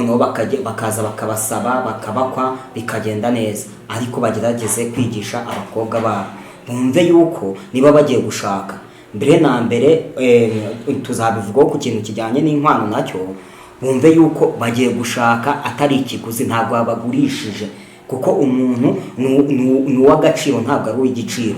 no bakaza bakabasaba bakabakwa bikagenda neza, ariko bagerageze kwigisha abakobwa babo bumve yuko niba bagiye gushaka mbere na mbere tuzabivugaho ku kintu kijyanye n'inkwano nacyo, bumve yuko bagiye gushaka atari ikiguzi, ntabwo babagurishije, kuko umuntu ni uw'agaciro ntabwo ari uw'igiciro.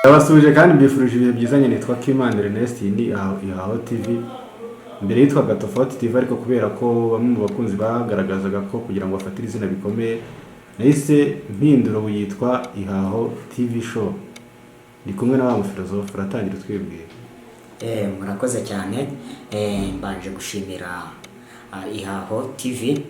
Abasubije kandi mbifurije ibihe byiza. Nyine nitwa Kimana Ernest, ni Ihaho TV. Mbere yitwaga Tofauti TV, ariko kubera ko bamwe mu bakunzi bagaragazaga ko kugira ngo bafatire izina bikomeye, nahise mpindura yitwa Ihaho TV Show. Ndi kumwe na wa filozofe, uratangira twibwira. Murakoze cyane. Mbanje gushimira Ihaho TV.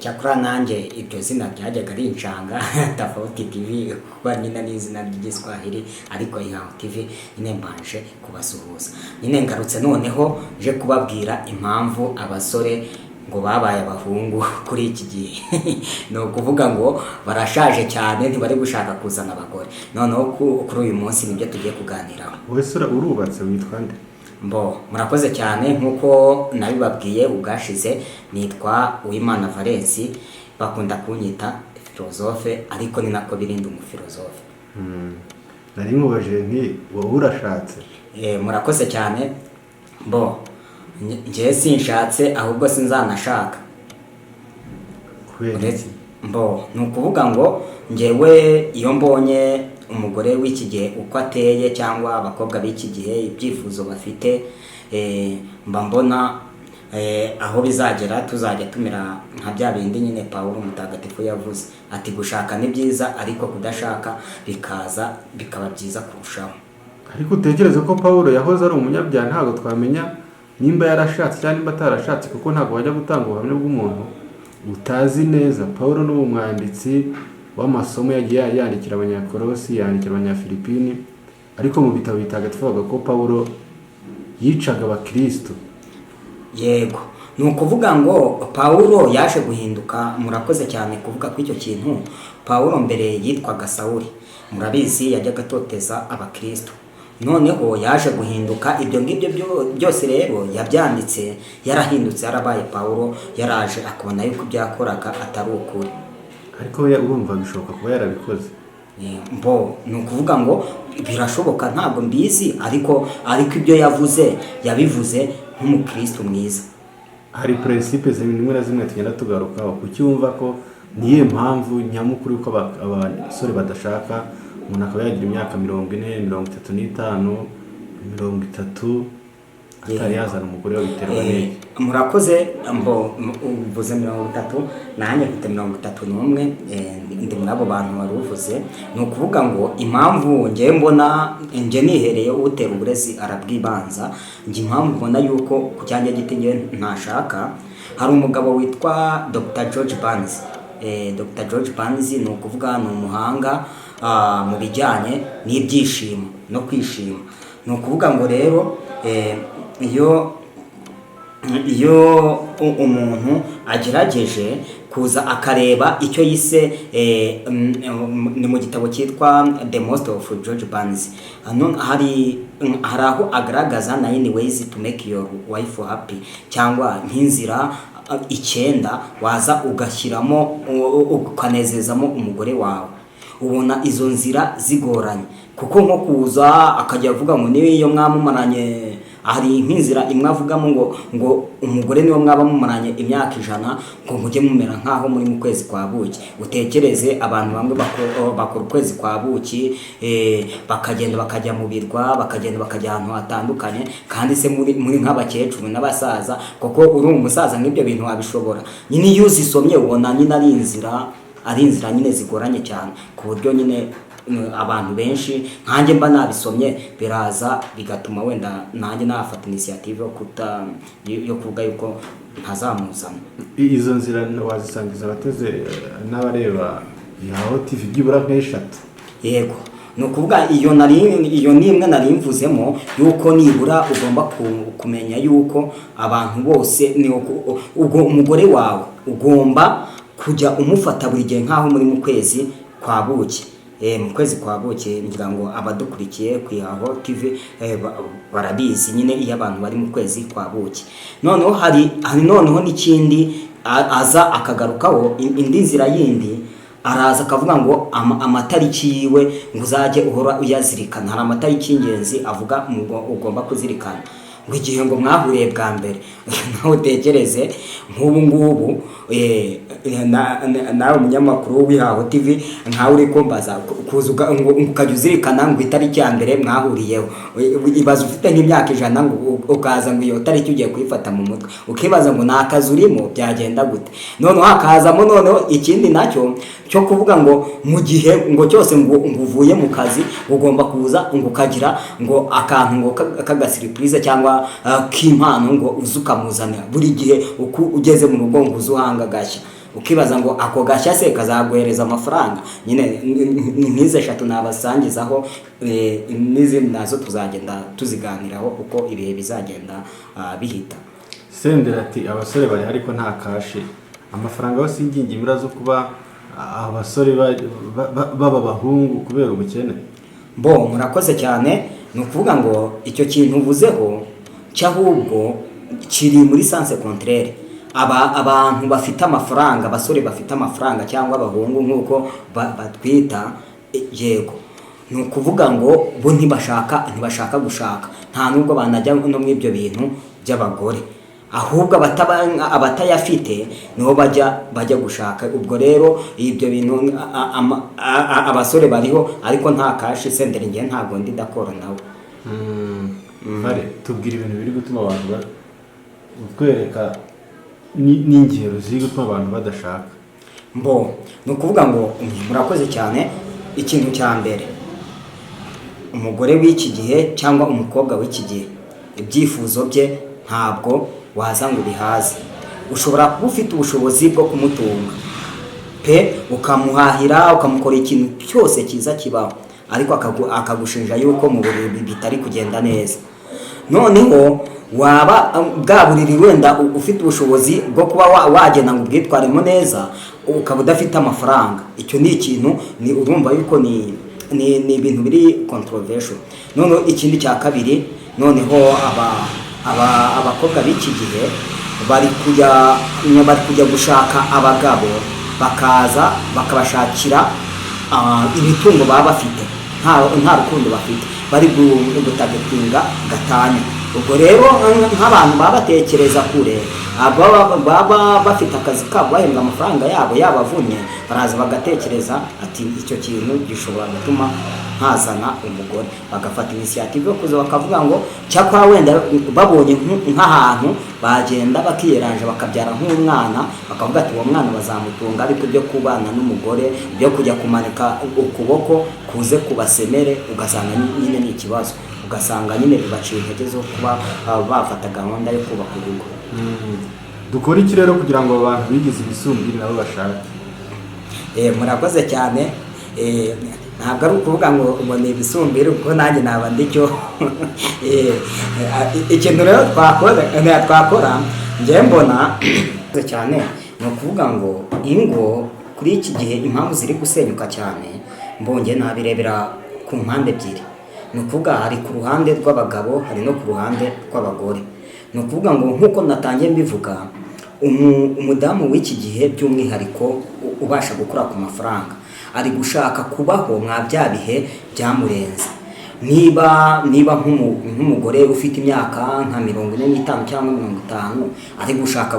Cyakora nanjye iryo zina ryajyaga rincanga Tofauti TV kuba nyine n'izina ry'igiswahili, ariko Ihaho TV nyine mbanje kubasuhuza. Nyine ngarutse noneho je kubabwira impamvu abasore ngo babaye abahungu kuri iki gihe. No kuvuga ngo barashaje cyane, ntibari gushaka kuzana abagore. Noneho kuri uyu munsi nibyo tugiye kuganiraho. Wese urubatse witwa nde? Murakoze cyane. Nkuko nabibabwiye ubwashize, nitwa Uwimana Valens, bakunda kunyita filozofe, ariko ni nako birinda umufilozofe. Nari nkubaje nti wowe urashatse? Murakoze cyane. Njye sinshatse, ahubwo sinzanashaka. Ni ukuvuga ngo njyewe iyo mbonye umugore w'iki gihe uko ateye, cyangwa abakobwa b'iki gihe ibyifuzo bafite, mba mbona aho bizagera tuzajya tumera nka bya bindi nyine Pawulo mutagatifu yavuze ati gushaka ni byiza, ariko kudashaka bikaba byiza kurushaho. Ariko utekereze ko Pawulo yahoze ari umunyabyaha, ntabwo twamenya nimba yarashatse cyangwa nimba atarashatse, kuko ntabwo wajya gutanga ubuhamya bw'umuntu utazi neza. Pawulo ni umwanditsi w'amasomo yagiye yandikira Abanyakolosi, yandikira Abanyafilipini, ariko mu bitabo bitagatifu bavuga ko Pawulo yicaga abakristo. Yego, ni ukuvuga ngo Pawulo yaje guhinduka. Murakoze cyane kuvuga ko icyo kintu. Pawulo mbere yitwaga Sawuli, murabizi yajyaga atoteza abakristo. Noneho yaje guhinduka. Ibyo ngibyo byose rero yabyanditse, yarahindutse, yarabaye Pawulo, yaraje akabona yuko byakoraga atari ukuri. Ariko urumva bishoboka kuba yarabikoze? Ni ukuvuga ngo birashoboka, ntabwo mbizi, ariko ibyo yabivuze nk'umukristo mwiza. Hari principe zimwe na zimwe tugenda tugarukaho, kucyumva ko niyo mpamvu nyamukuru yuko abasore badashaka. Umuntu akaba yagira imyaka 40, 35, 30 atari yazana umugore we, biterwa n'iki? Murakoze. Uvuze 30, nanjye mfite 31, ndi muri abo bantu wari uvuze. Ni ukuvuga ngo impamvu njye mbona, njye nihereye utera uburezi arabwibanza, njye impamvu mbona yuko ku cyanjye giti njye ntashaka, hari umugabo witwa Dr. George Barnes. Dr. George Barnes ni ukuvuga ni umuhanga mu bijyanye n'ibyishimo no kwishima. Ni ukuvuga ngo rero iyo umuntu agerageje kuza akareba icyo yise, ni mu gitabo cyitwa The Most of George Barnes, hari aho agaragaza 9 ways to make your wife happy, cyangwa nk'inzira 9 waza ugashyiramo ukanezezamo umugore wawe. Ubona izo nzira zigoranye, kuko nko kuza akajya avuga ngo niyo mwamumaranye, hari nk'inzira imwe avugamo ngo umugore niwo mwaba mumaranye imyaka 100, ngo mujye mumera nkaho muri mu kwezi kwa buki. Utekereze abantu bamwe bakora ukwezi kwa buki, bakagenda bakajya mu birwa, bakagenda bakajya ahantu hatandukanye, kandi se muri nk'abakecuru n'abasaza, kuko uri umusaza nk'ibyo bintu wabishobora. Nyine iyo uzisomye ubona nyine ari inzira nyine zigoranye cyane, ku buryo nyine abantu benshi nkanjye mba nabisomye biraza bigatuma wenda nanjye nafata initiative yo kuvuga yuko ntazamuzana. Izo nzira wazisangiza abateze n'abareba Ihaho TV byibura nk'eshatu? Yego, ni ukuvuga iyo ni imwe nari mvuzemo, yuko nibura ugomba kumenya yuko abantu bose umugore wawe ugomba kujya umufata buri gihe nkaho muri mu kwezi kwa buki. mu kwezi kwa buki ngira ngo abadukurikiye ku Ihaho TV barabizi nyine iyo abantu bari mu kwezi kwa buki. Noneho hari noneho n'ikindi aza akagarukaho indi nzira yindi, araza akavuga ngo amatariki yiwe ngo uzajye uhora uyazirikana. Hari amatariki y'ingenzi avuga ugomba kuzirikana, ngo igihe ngo mwahuriye bwa mbere nawe utekereze nk'ubu ngubu nawe umunyamakuru w'Ihaho TV nkawe uri kumbaza kuza ukajya uzirikana ngo itariki ya mbere mwahuriyeho, ibaza ufite nk'imyaka 100 ngo ukaza ngo iyo tariki ugiye kuyifata mu mutwe, ukibaza ngo nakazi urimo byagenda gute. Noneho hakazamo noneho ikindi nacyo cyo kuvuga ngo mu gihe ngo cyose ngo uvuye mu kazi ugomba kuza ngo ukagira ngo akantu ngo kagasiripurize cyangwa k'impano ngo uzukamuzanira buri gihe ugeze mu rugo ngo uzuhanga gashya, ukibaza ngo ako gashya se kazaguhereza amafaranga. Nyine nize 3 nabasangizaho, n'izindi nazo tuzagenda tuziganiraho uko ibihe bizagenda bihita. Sendera ati abasore bari ariko nta kashi, amafaranga yose y'ingingimira zo kuba abasore baba bahungu kubera ubukene. Murakoze cyane. Ni ukuvuga ngo icyo kintu uvuzeho cyahubwo kiri muri sense contraire. Abantu bafite amafaranga, abasore bafite amafaranga cyangwa abahungu nk'uko batwita, yego ni ukuvuga ngo bo ntibashaka gushaka, nta nubwo banajya no mu ibyo bintu by'abagore, ahubwo abatayafite niho bajya gushaka. Ubwo rero ibyo bintu abasore bariho ariko nta kashi. Senderi ngiye ntabwo ndi dakora nawe. Vale, tubwira ibintu biri gutuma abantu utwereka n'ingero ziri gutuma abantu badashaka. Ni ukuvuga ngo murakoze cyane. Ikintu cya mbere, umugore w'iki gihe cyangwa umukobwa w'iki gihe, ibyifuzo bye ntabwo waza ngo bihaze. Ushobora kuba ufite ubushobozi bwo kumutunga ukamuhahira, ukamukora ikintu cyose cyiza kibaho, ariko akagushinja yuko mu buriri bitari kugenda neza. Noneho waba bwa buriri wenda ufite ubushobozi bwo kuba wagenda ngo ubwitwaremo neza, ukaba udafite amafaranga. Icyo ni ikintu urumva yuko ni ibintu biri controversial. Noneho ikindi cya kabiri, noneho abakobwa b'iki gihe bari kujya gushaka abagabo, bakaza bakabashakira imitungo baba bafite, nta rukundo bafite, bari gutagetinga gatanya. Ubwo rero nk'abantu baba batekereza kure, baba bafite akazi kabo bahembwa amafaranga yabo yabavunye, baraza bagatekereza ati icyo kintu gishobora gutuma nkazana umugore, bagafata initiative yo kuza bakavuga ngo cyakora wenda babonye nk'ahantu bagenda bakiyeranje bakabyara nk'umwana, bakavuga ati uwo mwana bazamutunga, ariko byo kubana n'umugore, byo kujya kumanika ukuboko kuze kubasemere, ugasanga nyine ni ikibazo, ugasanga nyine bibaciye intege zo kuba bafata gahunda yo kubaka urugo. Dukora iki rero kugira ngo abantu bigize ibisumbiri nabo bashake? Murakoze cyane. Ntabwo ari ukuvuga ngo ni ibisumbiri kuko nanjye naba ndicyo. Ikintu rero twakora njye mbona cyane ni ukuvuga ngo ingo kuri iki gihe impamvu ziri gusenyuka cyane, mbonye nabirebera ku mpande ebyiri. Ni ukuvuga hari ku ruhande rw'abagabo, hari no ku ruhande rw'abagore. Ni ukuvuga ngo nk'uko natangiye mbivuga, umudamu w'iki gihe by'umwihariko ubasha gukora ku mafaranga ari gushaka kubaho mwa bya bihe byamurenze. Niba nk'umugore ufite imyaka nka 45 cyangwa 50 ari gushaka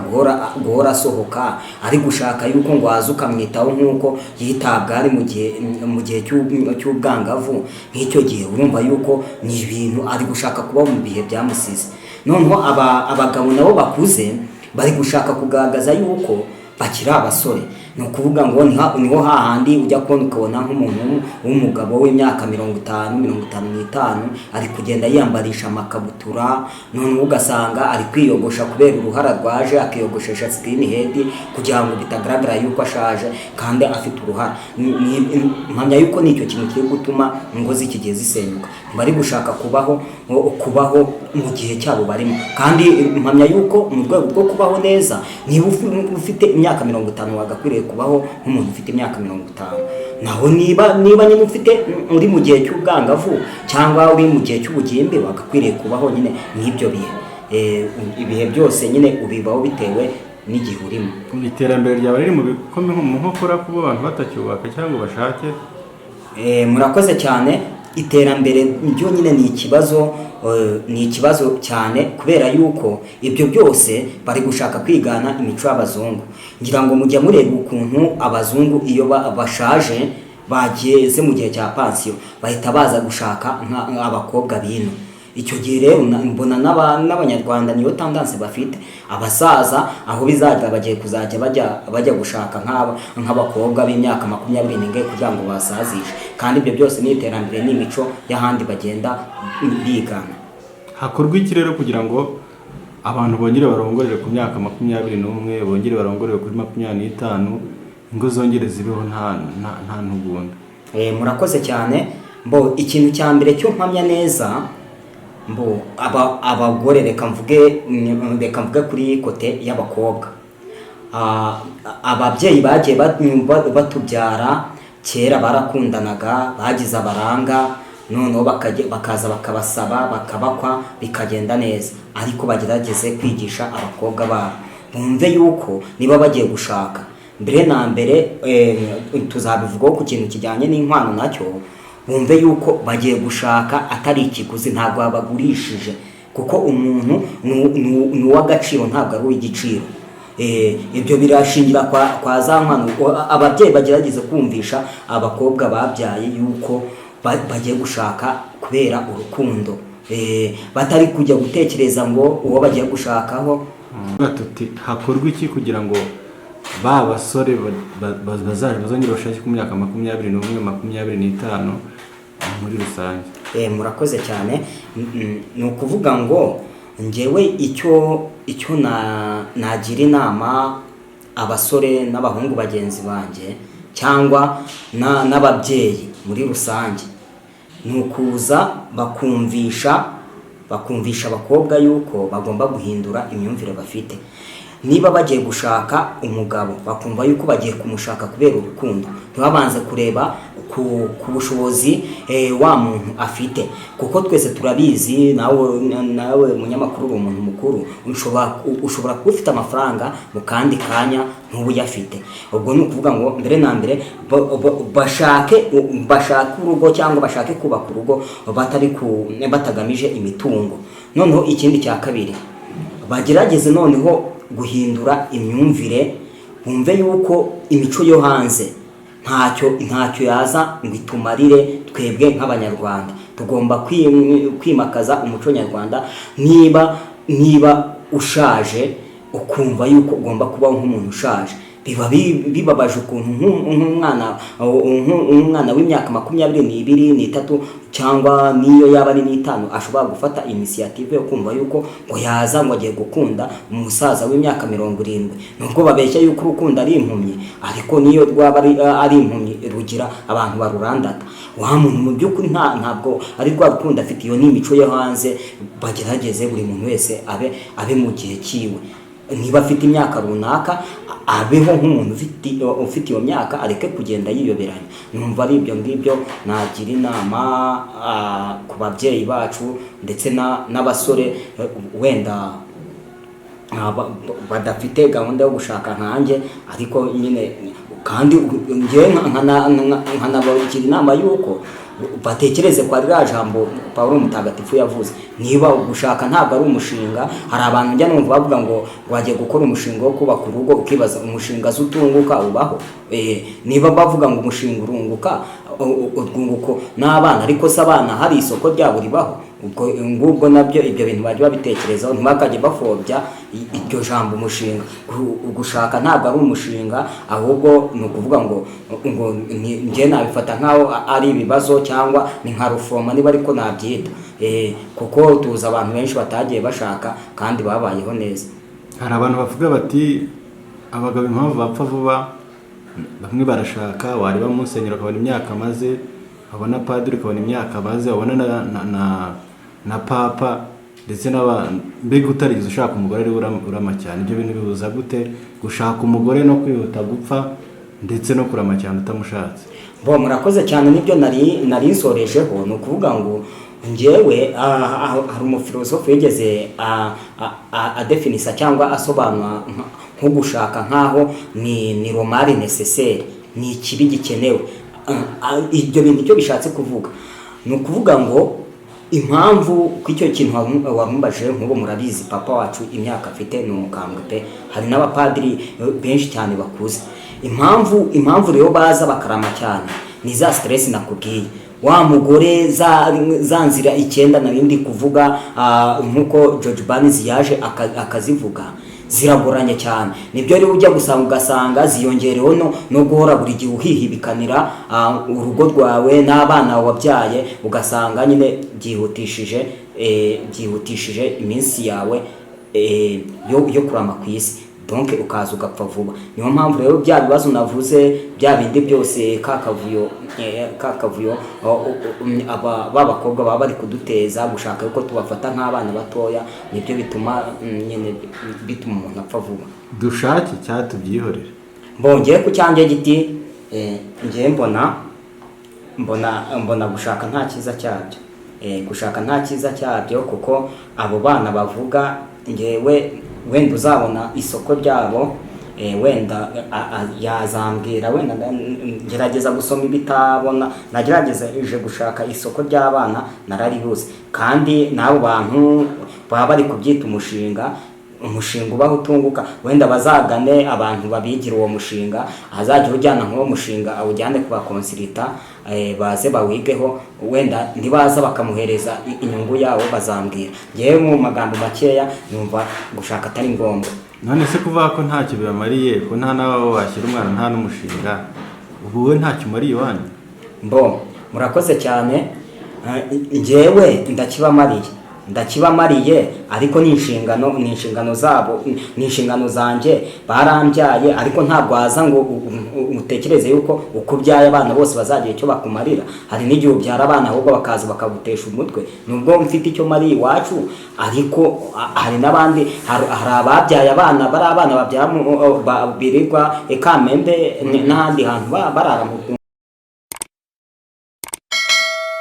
guhora asohoka, ari gushaka yuko ngo waza ukamwitaho nk'uko yitabwa ari mu gihe cy'ubwangavu, nk'icyo gihe urumva yuko ni ibintu ari gushaka kuba mu bihe byamusize. Noneho abagabo nabo bakuze bari gushaka kugaragaza yuko bakiri abasore. Ni ukuvuga ngo niho hahandi ujya kubona ukabona nk'umuntu w'umugabo w'imyaka 50-55 ari kugenda yambarisha amakabutura, none ugasanga ari kwiyogosha kubera uruhara rwaje, akiyogoshesha skin head kugira ngo bitagaragara yuko ashaje kandi afite uruhara. Mpamya yuko nicyo kintu kiri gutuma ingo z'iki gihe zisenyuka. Bari gushaka kubaho mu gihe cyabo barimo, kandi mpamya yuko mu rwego rwo kubaho neza, niba ufite imyaka 50 wagakwiriye kubaho nk'umuntu ufite imyaka 50. naho niba nyine uri mu gihe cy'ubwangavu cyangwa uri mu gihe cy'ubugimbi wagakwiriye kubaho nyine nk'ibyo bihe. Ibihe byose nyine ubibaho bitewe n'igihe urimo. Iterambere ryawe riri mu bikomeye mu nkokora kuba abantu batacyubaka cyangwa bashake. Murakoze cyane. Iterambere ryo nyine ni ikibazo cyane kubera yuko ibyo byose bari gushaka kwigana imico y'abazungu. Ngira ngo mujya mureba ukuntu abazungu iyo bashaje bageze mu gihe cya pansiyo bahita baza gushaka abakobwa bino. Icyo gihe rero mbona n'abanyarwanda niyo tendanse bafite, abasaza aho bizajya bagiye kuzajya bajya gushaka nk'abakobwa b'imyaka 20 kugira ngo basazishe, kandi ibyo byose ni iterambere n'imico y'ahandi bagenda bigana. Hakorwa iki rero kugira ngo abantu bongere barongorere ku myaka 21, bongere barongorere kuri 25, ingo zongere zibeho nta ntugunda? Murakoze cyane. Ikintu cya mbere cyo mpamya neza, abagore reka mvuge kuri kote y'abakobwa. Ababyeyi bagiye batubyara kera barakundanaga, bagize abaranga, noneho bakaza bakabasaba bakabakwa bikagenda neza, ariko bagerageze kwigisha abakobwa babo bumve yuko niba bagiye gushaka mbere na mbere, tuzabivugaho ku kintu kijyanye n'inkwano nacyo, bumve yuko bagiye gushaka atari ikiguzi, ntabwo babagurishije, kuko umuntu ni uw'agaciro ntabwo ari uw'igiciro. Ibyo birashingira kwa za nkwano. Ababyeyi bagerageza kumvisha abakobwa babyaye yuko bagiye gushaka kubera urukundo, batari kujya gutekereza ngo uwo bagiye gushakaho. Hakorwa iki kugira ngo ba basore bazongera bashake ku myaka 21, 25 muri rusange? Murakoze cyane. Ni ukuvuga ngo njyewe icyo nagira inama abasore n'abahungu bagenzi banjye cyangwa n'ababyeyi muri rusange, ni ukuza bakumvisha abakobwa yuko bagomba guhindura imyumvire bafite. Niba bagiye gushaka umugabo bakumva yuko bagiye kumushaka kubera urukundo, ntibabanze kureba ku bushobozi wa muntu afite, kuko twese turabizi. nawe munyamakuru uri umuntu mukuru, ushobora kuba ufite amafaranga mu kandi kanya ntubuyafite. Ubwo ni ukuvuga ngo mbere na mbere bashake urugo cyangwa bashake kubaka urugo batagamije imitungo. Noneho ikindi cya kabiri, bagerageze noneho guhindura imyumvire, bumve yuko imico yo hanze ntacyo yaza ngo itumarire twebwe nk'abanyarwanda. Tugomba kwimakaza umuco nyarwanda. Niba ushaje ukumva yuko ugomba kubaho nk'umuntu ushaje, biba bibabaje ukuntu umwana w'imyaka 22, 23 cyangwa niyo yaba ari 5 ashobora gufata initiative yo kumva yuko ngo yaza ngo agiye gukunda umusaza w'imyaka 70. Nubwo babeshya yuko urukundo ari impumyi, ariko niyo rwaba ari impumyi rugira abantu barurandata. Wa muntu mu by'ukuri ntabwo ari rwa rukundo afite. Iyo ni imico yo hanze. Bagerageze buri muntu wese abe mu gihe cyiwe. Niba afite imyaka runaka, abeho nk'umuntu ufite iyo myaka, areke kugenda yiyoberanya. Numva ari ibyo ngibyo nagira inama ku babyeyi bacu ndetse n'abasore wenda badafite gahunda yo gushaka nkanjye, ariko nyine kandi ngewe nkanabagira inama yuko batekereze kwa rya jambo Pawulo Mutagatifu yavuze. Niba gushaka ntabwo ari umushinga, hari abantu njya numva bavuga ngo wagiye gukora umushinga wo kubaka urugo, ukibaza umushinga utunguka ubaho. Niba bavuga ngo umushinga urunguka, urwunguko n'abana, ariko se abana hari isoko ryabo ribaho? Ubwo nabyo ibyo bintu bajya babitekerezaho, ntibakajye bafobya iryo jambo umushinga. Gushaka ntabwo ari umushinga, ahubwo ni ukuvuga ngo njye nabifata nk'aho ari ibibazo cyangwa ni nka rufoma, niba ariko nabyita, kuko tuzi abantu benshi batagiye bashaka kandi babayeho neza. Hari abantu bavuga bati abagabo impamvu bapfa vuba, bamwe barashaka, wareba musenyero ukabona imyaka amaze, wabona padiri ukabona imyaka amaze, wabona na papa, ndetse mbega utarigeze ushaka umugore ari urama cyane. Ibyo bintu bibuza gute gushaka umugore no kwihuta gupfa ndetse no kurama cyane utamushatse? bo murakoze cyane nibyo nari nsorejeho. Ni ukuvuga ngo njyewe hari umufilosofe yigeze adefinisa cyangwa asobanura nko gushaka nkaho ni romari necessaire, ni ikibi gikenewe. Ibyo bintu icyo bishatse kuvuga ni ukuvuga ngo impamvu ku icyo kintu wamubajije, nk'ubu murabizi papa wacu imyaka afite ni umukambwe pe, hari n'abapadiri benshi cyane bakuze. Impamvu rero baza bakarama cyane ni za stress nakubwiye, wa mugore za nzira 9 narindi kuvuga, nkuko George Barnes yaje akazivuga, ziragoranye cyane. Nibyo rero ujya gusanga ugasanga ziyongereho no guhora buri gihe uhihibikanira urugo rwawe n'abana wabyaye, ugasanga nyine byihutishije iminsi yawe yo kurama ku isi, donc ukaza ugapfa vuba. Niyo mpamvu rero bya bibazo navuze, bya bindi byose kakavuyo babakobwa baba bari kuduteza gushaka yuko tubafata nk'abana batoya, nibyo bituma umuntu apfa vuba. Dushake cyatubyihorera. Mbongeye ku cyanjye giti, ngiye mbona gushaka nta cyiza cyabyo, gushaka nta cyiza cyabyo, kuko abo bana bavuga ngewe wenda uzabona isoko ryabo, wenda yazambwira, wenda ngerageza gusoma ibitabona, nagerageje gushaka isoko ry'abana nararibuze. Kandi n'abo bantu baba bari kubyita umushinga ubaho utunguka, wenda bazagane abantu babigira uwo mushinga, azajya ujyana nk'uwo mushinga awujyane ku bakonsilita, baze bawigeho, wenda ntibaza bakamuhereza inyungu yawo bazambwira. Ngewe mu magambo makeya numva gushaka atari ngombwa. None se kuvuga ko ntacyo bibamariye, ko nta nawe washyira umwana nta n'umushinga, ubu we ntacyo umariye wanyu? Murakoze cyane. Ngewe ndakibamariye ariko ni inshingano zabo, ni inshingano zanjye, barambyaye, ariko ntabwo waza ngo utekereze yuko uko ubyaye abana bose bazagira icyo bakumarira. Hari n'igihe ubyara abana ahubwo bakaza bakagutesha umutwe. Nubwo mfite icyo mariye iwacu, ariko hari n'abandi, hari ababyaye abana, bari abana babyara birirwa Kamembe n'ahandi hantu barara mu